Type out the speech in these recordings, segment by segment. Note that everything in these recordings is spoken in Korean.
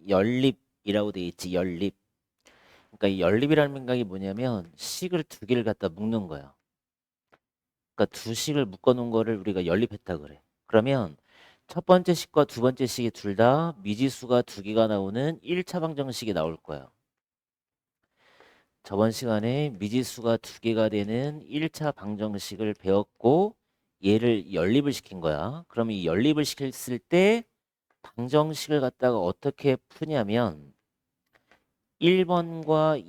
연립이라고 돼 있지. 연립. 그러니까 이 연립이라는 생각이 뭐냐면 식을 두 개를 갖다 묶는 거야. 그러니까 두 식을 묶어 놓은 거를 우리가 연립했다 그래. 그러면 첫 번째 식과 두 번째 식이 둘 다 미지수가 두 개가 나오는 1차 방정식이 나올 거야. 저번 시간에 미지수가 두 개가 되는 1차 방정식을 배웠고 얘를 연립을 시킨 거야. 그럼 이 연립을 시켰을 때 방정식을 갖다가 어떻게 푸냐면 1번과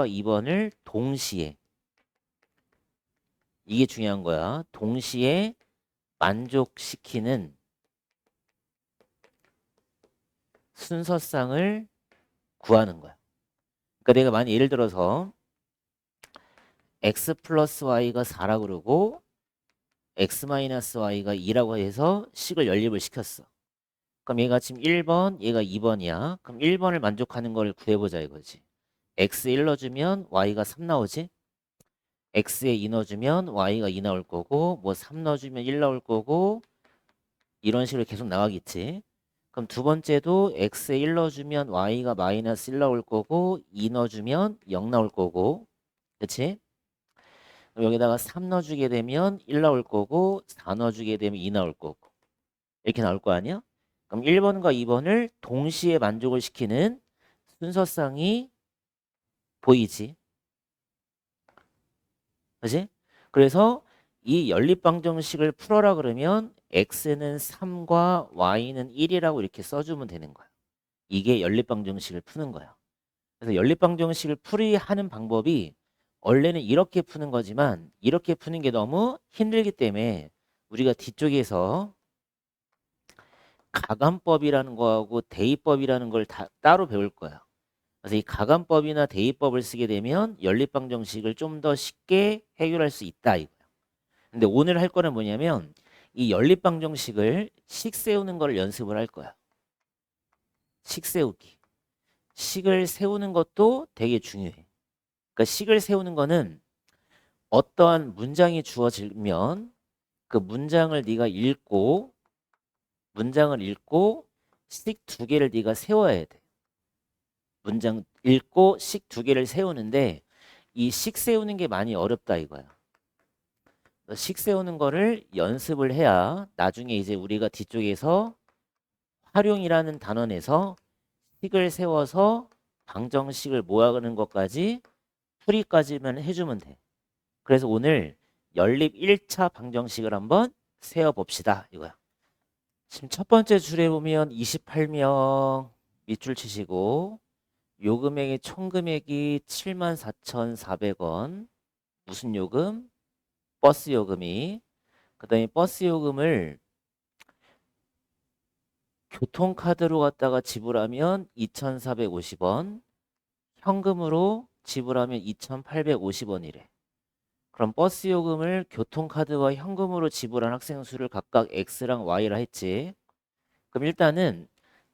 2번을 동시에, 이게 중요한 거야. 동시에 만족시키는 순서쌍을 구하는 거야. 그러니까 내가 만약 예를 들어서 x 플러스 y가 4라고 그러고 x 마이너스 y가 2라고 해서 식을 연립을 시켰어. 그럼 얘가 지금 1번, 얘가 2번이야. 그럼 1번을 만족하는 걸 구해보자 이거지. x 1 넣어주면 y가 3 나오지? x에 2 넣어주면 y가 2 나올 거고, 뭐 3 넣어주면 1 나올 거고, 이런 식으로 계속 나가겠지. 그럼 두 번째도 x에 1 넣어주면 y가 마이너스 1 나올 거고, 2 넣어주면 0 나올 거고, 그치? 그럼 여기다가 3 넣어주게 되면 1 나올 거고, 4 넣어주게 되면 2 나올 거고, 이렇게 나올 거 아니야? 그럼 1번과 2번을 동시에 만족을 시키는 순서쌍이 보이지? 그지? 그래서 이 연립방정식을 풀어라 그러면 x는 3과 y는 1이라고 이렇게 써주면 되는 거야. 이게 연립방정식을 푸는 거야. 그래서 연립방정식을 풀이하는 방법이 원래는 이렇게 푸는 거지만 이렇게 푸는 게 너무 힘들기 때문에 우리가 뒤쪽에서 가감법이라는 거하고 대입법이라는 걸 다 따로 배울 거야. 그래서 이 가감법이나 대입법을 쓰게 되면 연립방정식을 좀 더 쉽게 해결할 수 있다 이거야. 근데 오늘 할 거는 뭐냐면 이 연립방정식을 식 세우는 걸 연습을 할 거야. 식 세우기. 식을 세우는 것도 되게 중요해. 그러니까 식을 세우는 거는 어떠한 문장이 주어지면 그 문장을 읽고 식 두 개를 네가 세워야 돼. 문장 읽고 식 두 개를 세우는데 이 식 세우는 게 많이 어렵다 이거야. 식 세우는 거를 연습을 해야 나중에 이제 우리가 뒤쪽에서 활용이라는 단원에서 식을 세워서 방정식을 모아가는 것까지 풀이까지만 해주면 돼. 그래서 오늘 연립 1차 방정식을 한번 세워봅시다 이거야. 지금 첫 번째 줄에 보면 28명 밑줄 치시고 요금액이 총 금액이 74,400원. 무슨 요금? 버스 요금이. 그다음에 버스 요금을 교통카드로 갖다가 지불하면 2,450원, 현금으로 지불하면 2,850원이래. 그럼 버스 요금을 교통카드와 현금으로 지불한 학생 수를 각각 X랑 Y라 했지. 그럼 일단은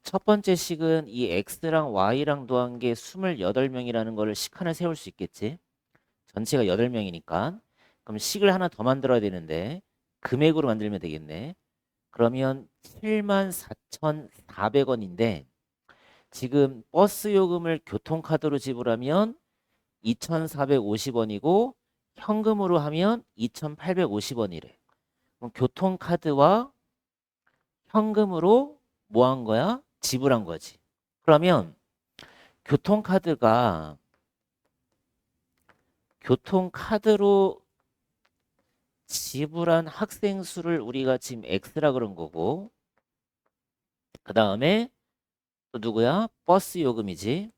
첫 번째 식은 이 X랑 Y랑 더한 게 28명이라는 거를 식 하나 세울 수 있겠지. 전체가 8명이니까. 그럼 식을 하나 더 만들어야 되는데 금액으로 만들면 되겠네. 그러면 74,400원인데 지금 버스 요금을 교통카드로 지불하면 2,450원이고 현금으로 하면 2,850원이래. 그럼 교통카드와 현금으로 뭐 한 거야? 지불한 거지. 그러면 교통카드가 교통카드로 지불한 학생 수를 우리가 지금 X라 그런 거고 그 다음에 또 누구야? 버스 요금이지.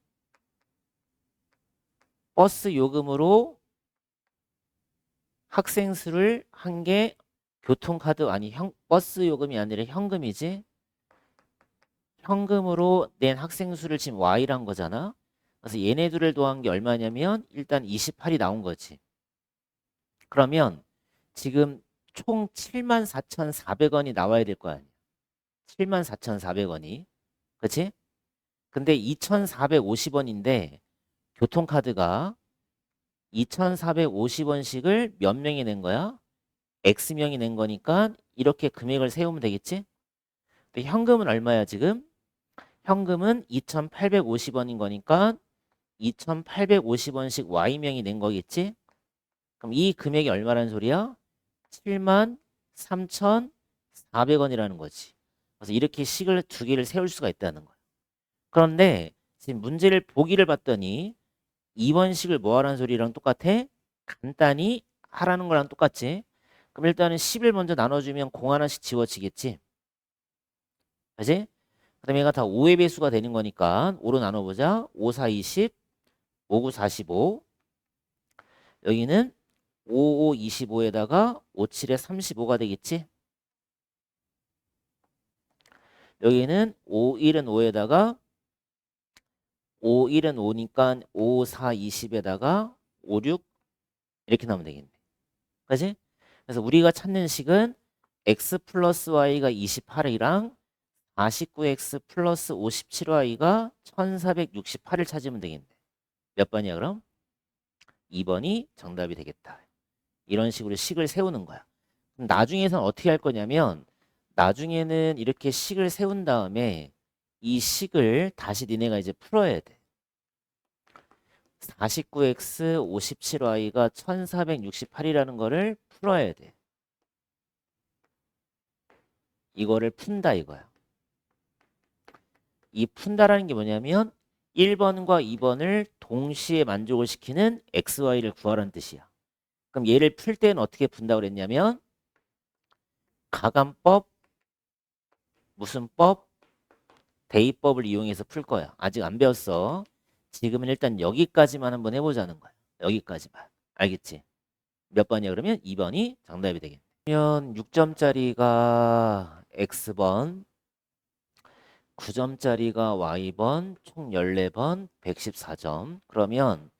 버스 요금으로 학생 수를 한 게 교통카드 아니 버스 요금이 아니라 현금이지. 현금으로 낸 학생 수를 지금 Y란 거잖아. 그래서 얘네들을 더한 게 얼마냐면 일단 28이 나온 거지. 그러면 지금 총 74,400원이 나와야 될 거 아니야. 74,400원이. 그치? 근데 2,450원인데 교통카드가 2,450원씩을 몇 명이 낸 거야? X명이 낸 거니까 이렇게 금액을 세우면 되겠지? 근데 현금은 얼마야 지금? 현금은 2,850원인 거니까 2,850원씩 Y명이 낸 거겠지? 그럼 이 금액이 얼마라는 소리야? 73,400원이라는 거지. 그래서 이렇게 식을 두 개를 세울 수가 있다는 거야. 그런데 지금 문제를 보기를 봤더니 2번 식을 뭐 하라는 소리랑 똑같아? 간단히 하라는 거랑 똑같지? 그럼 일단은 10을 먼저 나눠주면 공 하나씩 지워지겠지? 그지? 그 다음에 얘가 다 5의 배수가 되는 거니까 5로 나눠보자. 5, 4, 20, 5, 9, 45. 여기는 5, 5, 25에다가 5, 7에 35가 되겠지? 여기는 5, 1은 5에다가 5, 1은 5니까 5, 4, 20에다가 5, 6 이렇게 나오면 되겠네. 그지? 그래서 우리가 찾는 식은 x 플러스 y가 28이랑 49x 플러스 57y가 1468을 찾으면 되겠네. 몇 번이야 그럼? 2번이 정답이 되겠다. 이런 식으로 식을 세우는 거야. 그럼 나중에선 어떻게 할 거냐면 나중에는 이렇게 식을 세운 다음에 이 식을 다시 니네가 이제 풀어야 돼. 49x 57y가 1468이라는 거를 풀어야 돼. 이거를 푼다 이거야. 이 푼다라는 게 뭐냐면 1번과 2번을 동시에 만족을 시키는 xy를 구하라는 뜻이야. 그럼 얘를 풀 때는 어떻게 푼다고 그랬냐면 가감법, 무슨 법, 대입법을 이용해서 풀 거야. 아직 안 배웠어. 지금은 일단 여기까지만 한번 해보자는 거야. 여기까지만. 알겠지? 몇 번이야 그러면? 2번이 정답이 되겠네. 그러면 6점짜리가 x번, 9점짜리가 y번, 총 14번, 114점. 그러면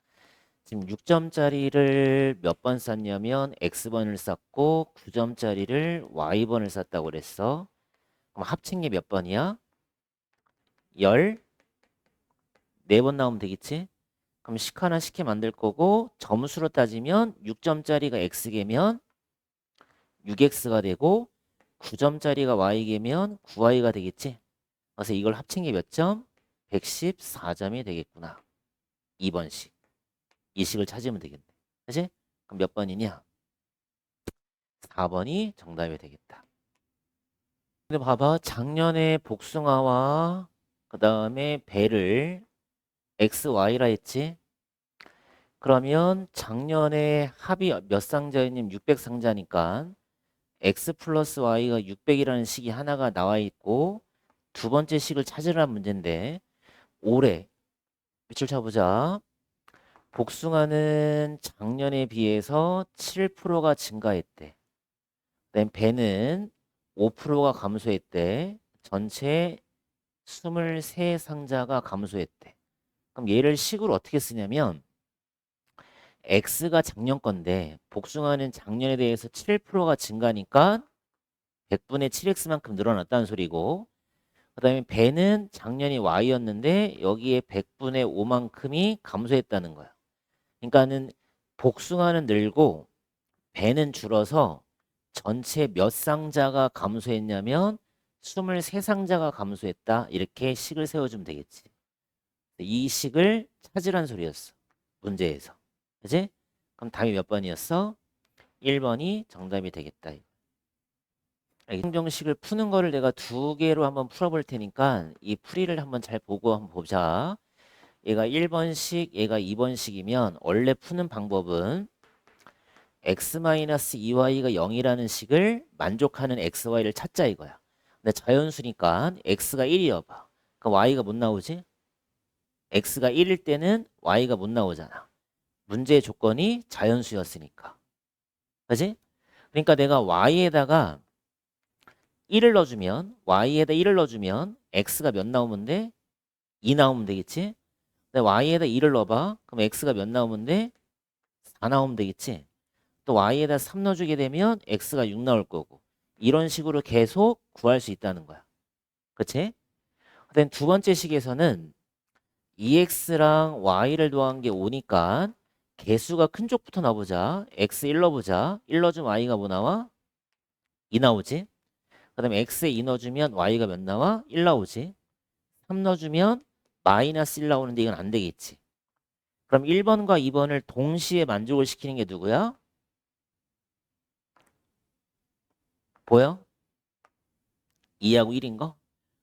지금 6점짜리를 몇 번 쌌냐면 x번을 쌌고 9점짜리를 y번을 쌌다고 그랬어. 그럼 합친 게 몇 번이야? 14번 나오면 되겠지? 그럼 식 하나 쉽게 만들 거고 점수로 따지면 6점짜리가 x개면 6x가 되고 9점짜리가 y개면 9y가 되겠지? 그래서 이걸 합친 게 몇 점? 114점이 되겠구나. 2번식. 이 식을 찾으면 되겠네. 그치? 그럼 몇 번이냐? 4번이 정답이 되겠다. 근데 봐봐. 작년에 복숭아와 그 다음에 배를 XY라 했지? 그러면 작년에 합이 몇 상자였냐면 600상자니까 X 플러스 Y가 600이라는 식이 하나가 나와 있고 두 번째 식을 찾으라는 문제인데 올해 밑줄 쳐보자. 복숭아는 작년에 비해서 7%가 증가했대. 그다음 배는 5%가 감소했대. 전체 23상자가 감소했대. 그럼 얘를 식으로 어떻게 쓰냐면 X가 작년 건데 복숭아는 작년에 대해서 7%가 증가니까 100분의 7X만큼 늘어났다는 소리고 그 다음에 배는 작년이 Y였는데 여기에 100분의 5만큼이 감소했다는 거야. 그러니까는 복숭아는 늘고 배는 줄어서 전체 몇 상자가 감소했냐면 23상자가 감소했다. 이렇게 식을 세워주면 되겠지. 이 식을 찾으란 소리였어. 문제에서. 그지? 그럼 답이 몇 번이었어? 1번이 정답이 되겠다. 행정식을 푸는 거를 내가 두 개로 한번 풀어볼 테니까 이 풀이를 한번 잘 보고 한번 보자. 얘가 1번식, 얘가 2번식이면 원래 푸는 방법은 x-2y가 0이라는 식을 만족하는 xy를 찾자 이거야. 근데 자연수니까 x가 1이어봐. 그럼 y가 못 나오지? x가 1일 때는 y가 못 나오잖아. 문제의 조건이 자연수였으니까. 그지? 그러니까 내가 y에다가 1을 넣어주면 y에다 1을 넣어주면 x가 몇 나오면 돼? 2 나오면 되겠지? 근데 y에다 2를 넣어봐. 그럼 x가 몇 나오면 돼? 4 나오면 되겠지? 또 y에다 3 넣어주게 되면 x가 6 나올 거고 이런 식으로 계속 구할 수 있다는 거야. 그치? 그다음 두 번째 식에서는 2x랑 y를 더한 게 5니까 개수가 큰 쪽부터 넣어보자. x 1 넣어보자. 1 넣어주면 y가 뭐 나와? 2 나오지? 그 다음에 x에 2 넣어주면 y가 몇 나와? 1 나오지? 3 넣어주면 마이너스 1 나오는데 이건 안 되겠지. 그럼 1번과 2번을 동시에 만족을 시키는 게 누구야? 보여? 2하고 1인 거?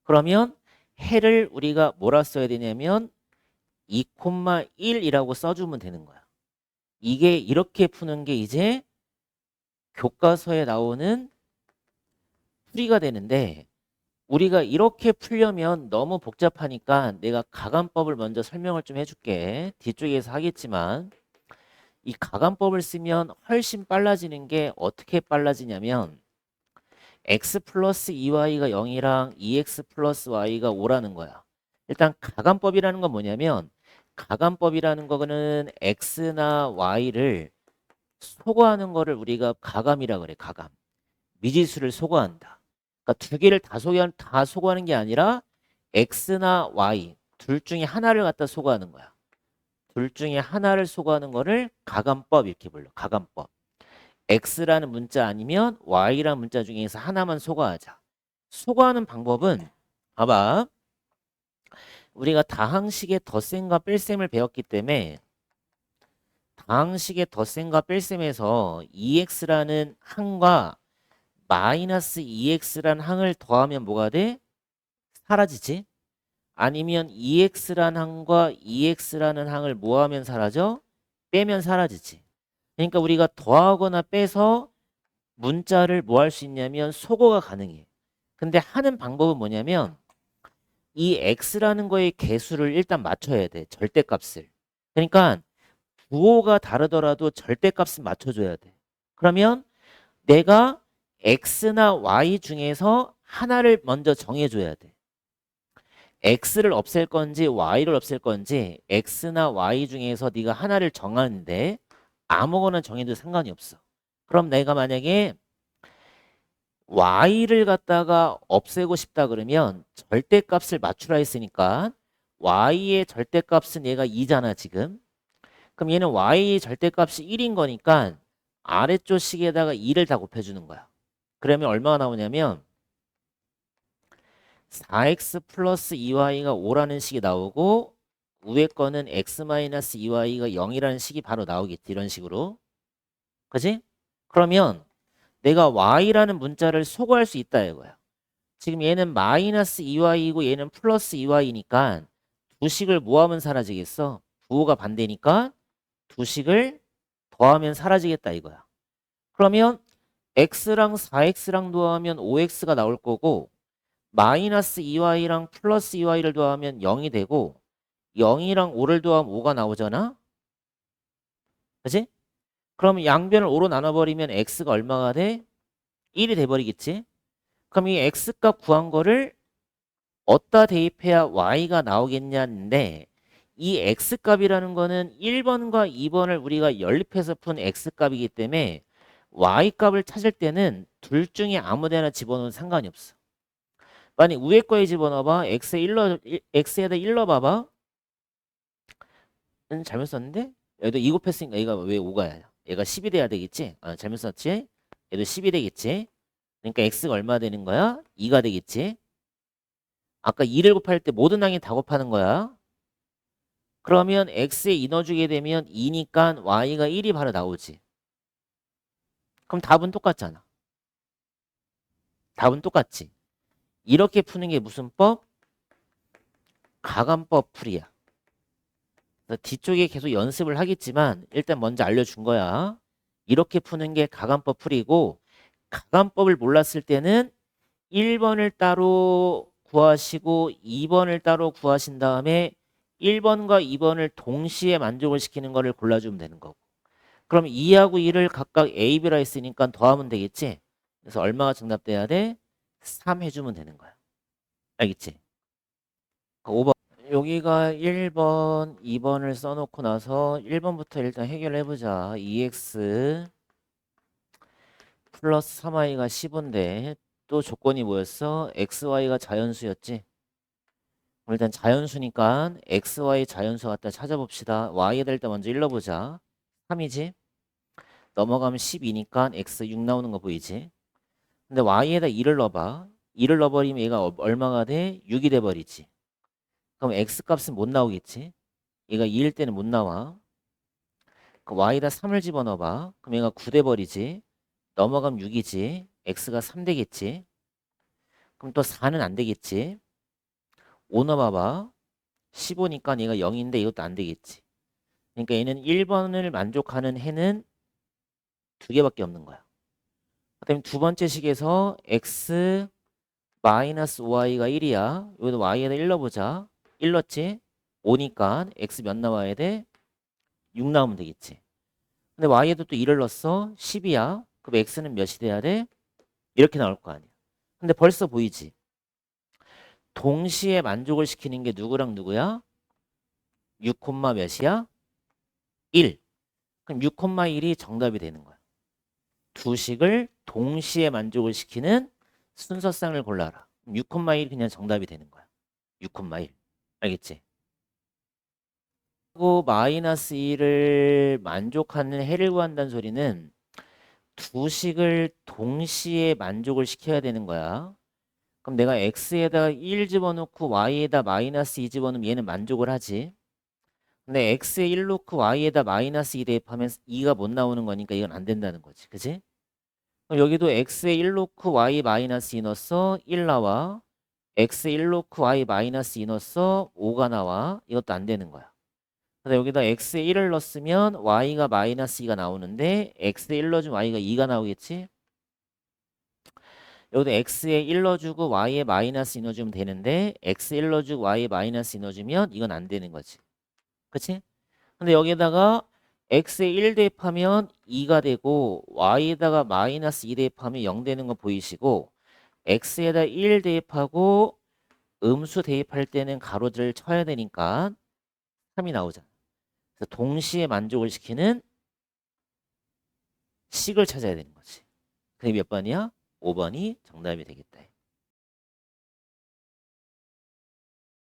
그러면 해를 우리가 뭐라 써야 되냐면 2,1이라고 써주면 되는 거야. 이게 이렇게 푸는 게 이제 교과서에 나오는 풀이가 되는데 우리가 이렇게 풀려면 너무 복잡하니까 내가 가감법을 먼저 설명을 좀 해줄게. 뒤쪽에서 하겠지만 이 가감법을 쓰면 훨씬 빨라지는 게 어떻게 빨라지냐면 x 플러스 2y가 0이랑 2x 플러스 y가 5라는 거야. 일단 가감법이라는 건 뭐냐면 가감법이라는 거는 x나 y를 소거하는 거를 우리가 가감이라 그래. 가감. 미지수를 소거한다. 그러니까 두 개를 다 소거하는 게 아니라 x나 y 둘 중에 하나를 갖다 소거하는 거야. 둘 중에 하나를 소거하는 거를 가감법 이렇게 불러. 가감법. x라는 문자 아니면 y라는 문자 중에서 하나만 소거하자. 소거하는 방법은 봐봐. 우리가 다항식의 덧셈과 뺄셈을 배웠기 때문에 다항식의 덧셈과 뺄셈에서 2x라는 항과 마이너스 2x라는 항을 더하면 뭐가 돼? 사라지지? 아니면 2x라는 항과 2x라는 항을 뭐하면 사라져? 빼면 사라지지. 그러니까 우리가 더하거나 빼서 문자를 뭐 할 수 있냐면 소거가 가능해. 근데 하는 방법은 뭐냐면 이 x라는 거의 개수를 일단 맞춰야 돼. 절대값을. 그러니까 부호가 다르더라도 절대값은 맞춰줘야 돼. 그러면 내가 x나 y 중에서 하나를 먼저 정해줘야 돼. x를 없앨 건지 y를 없앨 건지 x나 y 중에서 네가 하나를 정하는데 아무거나 정해도 상관이 없어. 그럼 내가 만약에 y를 갖다가 없애고 싶다 그러면 절대값을 맞추라 했으니까 y의 절대값은 얘가 2잖아 지금. 그럼 얘는 y의 절대값이 1인 거니까 아래쪽 식에다가 2를 다 곱해주는 거야. 그러면 얼마가 나오냐면 4x 플러스 2y가 5라는 식이 나오고 위에 거는 x 마이너스 2y가 0이라는 식이 바로 나오겠지. 이런 식으로. 그지? 그러면 내가 y라는 문자를 소거할 수 있다 이거야. 지금 얘는 마이너스 2y이고 얘는 플러스 2y니까 두 식을 뭐하면 사라지겠어? 부호가 반대니까 두 식을 더하면 사라지겠다 이거야. 그러면 x랑 4x랑 더하면 5x가 나올 거고 마이너스 2y랑 플러스 2y를 더하면 0이 되고 0이랑 5를 더하면 5가 나오잖아? 그치? 그러면 양변을 5로 나눠버리면 x가 얼마가 돼? 1이 돼버리겠지? 그럼 이 x값 구한 거를 어디다 대입해야 y가 나오겠냐는데 이 x값이라는 거는 1번과 2번을 우리가 연립해서 푼 x값이기 때문에 y값을 찾을 때는 둘 중에 아무 데나 집어넣으면 상관이 없어. 만약 위에 거에 집어넣어봐. x에다 1 넣어봐봐. 잘못 썼는데? 얘도 2 곱했으니까 얘가 왜 5가 얘가 10이 돼야 되겠지? 잘못 썼지? 얘도 10이 되겠지? 그러니까 x가 얼마 되는 거야? 2가 되겠지? 아까 2를 곱할 때 모든 항이 다 곱하는 거야. 그러면 x에 2 넣어주게 되면 2니까 y가 1이 바로 나오지. 그럼 답은 똑같잖아. 답은 똑같지. 이렇게 푸는 게 무슨 법? 가감법 풀이야. 뒤쪽에 계속 연습을 하겠지만 일단 먼저 알려준 거야. 이렇게 푸는 게 가감법 풀이고 가감법을 몰랐을 때는 1번을 따로 구하시고 2번을 따로 구하신 다음에 1번과 2번을 동시에 만족을 시키는 거를 골라주면 되는 거고. 그럼 2하고 1을 각각 A, B라 했으니까 더하면 되겠지? 그래서 얼마가 정답돼야 돼? 3 해주면 되는 거야. 알겠지? 5번. 여기가 1번, 2번을 써놓고 나서 1번부터 일단 해결해보자. 2x 플러스 3y가 15인데 또 조건이 뭐였어? xy가 자연수였지? 일단 자연수니까 xy 자연수 갖다 찾아봅시다. y에 될 때 먼저 일러보자. 3이지? 넘어가면 12니까 x 6 나오는 거 보이지? 근데 y에다 2를 넣어봐. 2를 넣어버리면 얘가 얼마가 돼? 6이 돼버리지. 그럼 x 값은 못 나오겠지. 얘가 2일 때는 못 나와. 그 y에다 3을 집어넣어봐. 그럼 얘가 9 돼버리지. 넘어가면 6이지. x가 3 되겠지. 그럼 또 4는 안 되겠지. 5 넣어봐봐. 15니까 얘가 0인데 이것도 안 되겠지. 그러니까 얘는 1번을 만족하는 해는 2개밖에 없는 거야. 그다음에 두 번째 식에서 x 마이너스 y가 1이야. 여기도 y에다 1 넣어보자. 1 넣었지? 5니까 x 몇 나와야 돼? 6 나오면 되겠지. 근데 y에도 또 1을 넣었어. 10이야. 그럼 x는 몇이 돼야 돼? 이렇게 나올 거 아니야. 근데 벌써 보이지? 동시에 만족을 시키는 게 누구랑 누구야? 6, 몇이야? 1. 그럼 6, 1이 정답이 되는 거야. 두 식을 동시에 만족을 시키는 순서쌍을 골라라. 6, 1이 그냥 정답이 되는 거야. 6, 1. 알겠지? 그리고 마이너스 1을 만족하는 해를 구한다는 소리는 두 식을 동시에 만족을 시켜야 되는 거야. 그럼 내가 x에다 1 집어넣고 y에다 마이너스 2 집어넣으면 얘는 만족을 하지. 근데 x에 1 넣고 y에다 마이너스 2 대입하면 2가 못 나오는 거니까 이건 안 된다는 거지. 그지? 그럼 여기도 x에 1 넣고 y 마이너스 2 넣었어. 1 나와. x에 1 넣고 y 마이너스 2 넣었어. 5가 나와. 이것도 안 되는 거야. 근데 여기다 x에 1을 넣었으면 y가 마이너스 2가 나오는데 x에 1 넣어주면 y가 2가 나오겠지? 여기도 x에 1 넣어주고 y에 마이너스 2 넣어주면 되는데 x에 1 넣어주고 y에 마이너스 2 넣어주면 이건 안 되는 거지. 그치? 근데 여기다가 x에 1 대입하면 2가 되고 y에다가 마이너스 2 대입하면 0 되는 거 보이시고 x에다 1 대입하고 음수 대입할 때는 가로를 쳐야 되니까 3이 나오잖아. 그래서 동시에 만족을 시키는 식을 찾아야 되는 거지. 그게 몇 번이야? 5번이 정답이 되겠다.